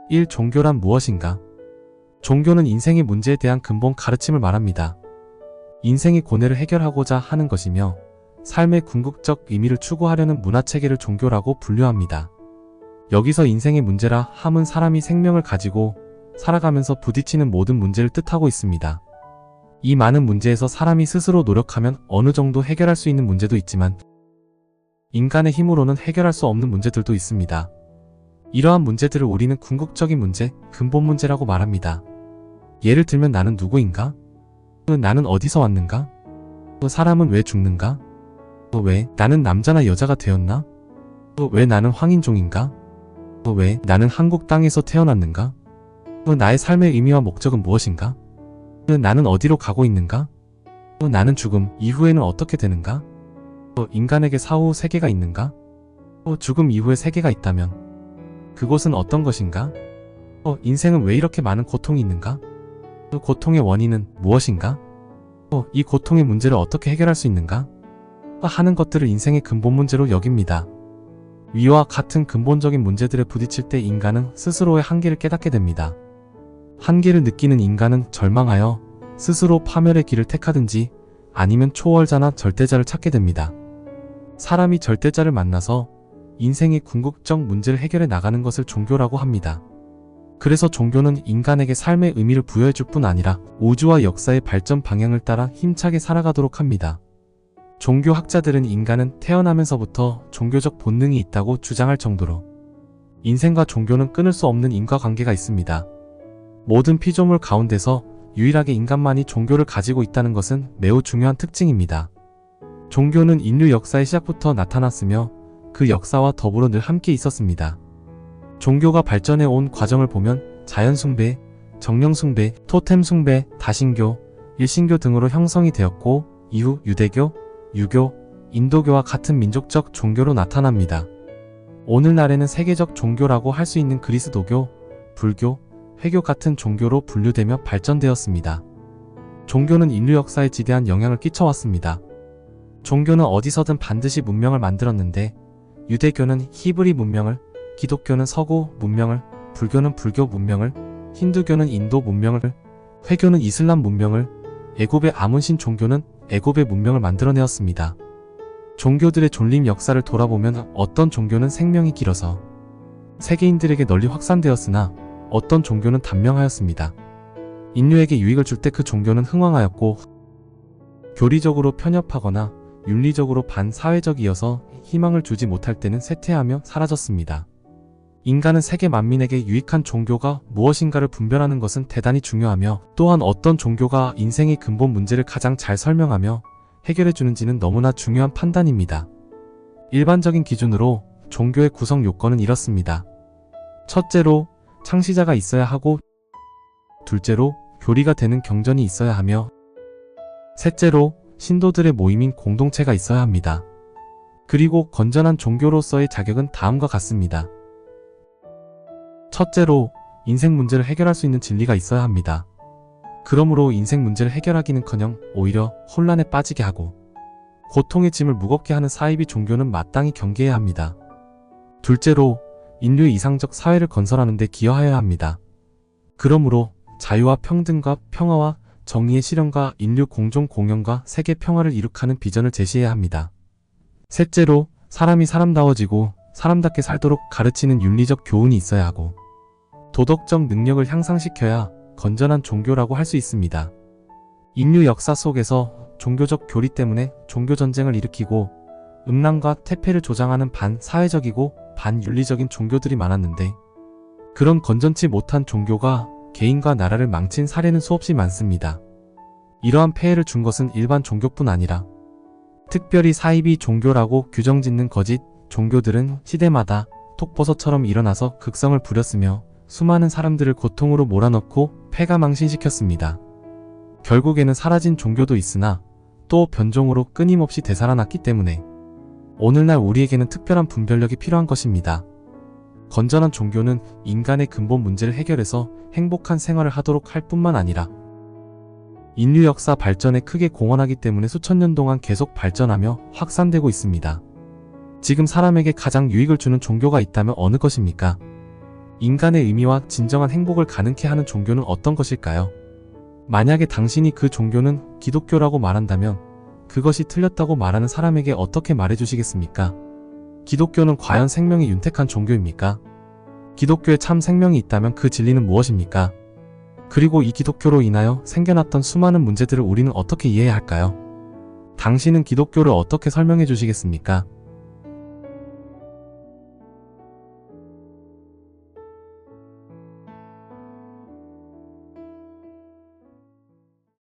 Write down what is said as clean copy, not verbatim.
1. 종교란 무엇인가? 종교는 인생의 문제에 대한 근본 가르침을 말합니다. 인생의 고뇌를 해결하고자 하는 것이며 삶의 궁극적 의미를 추구하려는 문화체계를 종교라고 분류합니다. 여기서 인생의 문제라 함은 사람이 생명을 가지고 살아가면서 부딪히는 모든 문제를 뜻하고 있습니다. 이 많은 문제에서 사람이 스스로 노력하면 어느 정도 해결할 수 있는 문제도 있지만 인간의 힘으로는 해결할 수 없는 문제들도 있습니다. 이러한 문제들을 우리는 궁극적인 문제, 근본 문제라고 말합니다. 예를 들면 나는 누구인가? 나는 어디서 왔는가? 사람은 왜 죽는가? 왜 나는 남자나 여자가 되었나? 왜 나는 황인종인가? 왜 나는 한국 땅에서 태어났는가? 나의 삶의 의미와 목적은 무엇인가? 나는 어디로 가고 있는가? 나는 죽음 이후에는 어떻게 되는가? 인간에게 사후 세계가 있는가? 죽음 이후에 세계가 있다면 그곳은 어떤 것인가? 인생은 왜 이렇게 많은 고통이 있는가? 고통의 원인은 무엇인가? 이 고통의 문제를 어떻게 해결할 수 있는가? 하는 것들을 인생의 근본 문제로 여깁니다. 위와 같은 근본적인 문제들에 부딪힐 때 인간은 스스로의 한계를 깨닫게 됩니다. 한계를 느끼는 인간은 절망하여 스스로 파멸의 길을 택하든지 아니면 초월자나 절대자를 찾게 됩니다. 사람이 절대자를 만나서 인생의 궁극적 문제를 해결해 나가는 것을 종교라고 합니다. 그래서 종교는 인간에게 삶의 의미를 부여해 줄 뿐 아니라 우주와 역사의 발전 방향을 따라 힘차게 살아가도록 합니다. 종교학자들은 인간은 태어나면서부터 종교적 본능이 있다고 주장할 정도로 인생과 종교는 끊을 수 없는 인과관계가 있습니다. 모든 피조물 가운데서 유일하게 인간만이 종교를 가지고 있다는 것은 매우 중요한 특징입니다. 종교는 인류 역사의 시작부터 나타났으며 그 역사와 더불어 늘 함께 있었습니다. 종교가 발전해 온 과정을 보면 자연숭배, 정령숭배, 토템숭배, 다신교, 일신교 등으로 형성이 되었고 이후 유대교, 유교, 인도교와 같은 민족적 종교로 나타납니다. 오늘날에는 세계적 종교라고 할 수 있는 그리스도교, 불교, 회교 같은 종교로 분류되며 발전되었습니다. 종교는 인류 역사에 지대한 영향을 끼쳐왔습니다. 종교는 어디서든 반드시 문명을 만들었는데 유대교는 히브리 문명을, 기독교는 서구 문명을, 불교는 불교 문명을, 힌두교는 인도 문명을, 회교는 이슬람 문명을, 애굽의 아문신 종교는 애굽의 문명을 만들어내었습니다. 종교들의 존립 역사를 돌아보면 어떤 종교는 생명이 길어서 세계인들에게 널리 확산되었으나 어떤 종교는 단명하였습니다. 인류에게 유익을 줄 때 그 종교는 흥왕하였고 교리적으로 편협하거나 윤리적으로 반사회적이어서 희망을 주지 못할 때는 쇠퇴하며 사라졌습니다. 인간은 세계 만민에게 유익한 종교가 무엇인가를 분별하는 것은 대단히 중요하며 또한 어떤 종교가 인생의 근본 문제를 가장 잘 설명하며 해결해주는지는 너무나 중요한 판단입니다. 일반적인 기준으로 종교의 구성 요건은 이렇습니다. 첫째로 창시자가 있어야 하고 둘째로 교리가 되는 경전이 있어야 하며 셋째로 신도들의 모임인 공동체가 있어야 합니다. 그리고 건전한 종교로서의 자격은 다음과 같습니다. 첫째로 인생 문제를 해결할 수 있는 진리가 있어야 합니다. 그러므로 인생 문제를 해결하기는커녕 오히려 혼란에 빠지게 하고 고통의 짐을 무겁게 하는 사이비 종교는 마땅히 경계해야 합니다. 둘째로 인류의 이상적 사회를 건설하는 데 기여하여야 합니다. 그러므로 자유와 평등과 평화와 정의의 실현과 인류 공존 공영과 세계 평화를 이룩하는 비전을 제시해야 합니다. 셋째로 사람이 사람다워지고 사람답게 살도록 가르치는 윤리적 교훈이 있어야 하고 도덕적 능력을 향상시켜야 건전한 종교라고 할 수 있습니다. 인류 역사 속에서 종교적 교리 때문에 종교전쟁을 일으키고 음란과 태폐를 조장하는 반사회적이고 반윤리적인 종교들이 많았는데 그런 건전치 못한 종교가 개인과 나라를 망친 사례는 수없이 많습니다. 이러한 폐해를 준 것은 일반 종교뿐 아니라 특별히 사이비 종교라고 규정짓는 거짓 종교들은 시대마다 톡버섯처럼 일어나서 극성을 부렸으며 수많은 사람들을 고통으로 몰아넣고 패가망신시켰습니다. 결국에는 사라진 종교도 있으나 또 변종으로 끊임없이 되살아났기 때문에 오늘날 우리에게는 특별한 분별력이 필요한 것입니다. 건전한 종교는 인간의 근본 문제를 해결해서 행복한 생활을 하도록 할 뿐만 아니라 인류 역사 발전에 크게 공헌하기 때문에 수천 년 동안 계속 발전하며 확산되고 있습니다. 지금 사람에게 가장 유익을 주는 종교가 있다면 어느 것입니까? 인간의 의미와 진정한 행복을 가능케 하는 종교는 어떤 것일까요? 만약에 당신이 그 종교는 기독교라고 말한다면 그것이 틀렸다고 말하는 사람에게 어떻게 말해주시겠습니까? 기독교는 과연 생명이 윤택한 종교입니까? 기독교에 참 생명이 있다면 그 진리는 무엇입니까? 그리고 이 기독교로 인하여 생겨났던 수많은 문제들을 우리는 어떻게 이해해야 할까요? 당신은 기독교를 어떻게 설명해 주시겠습니까?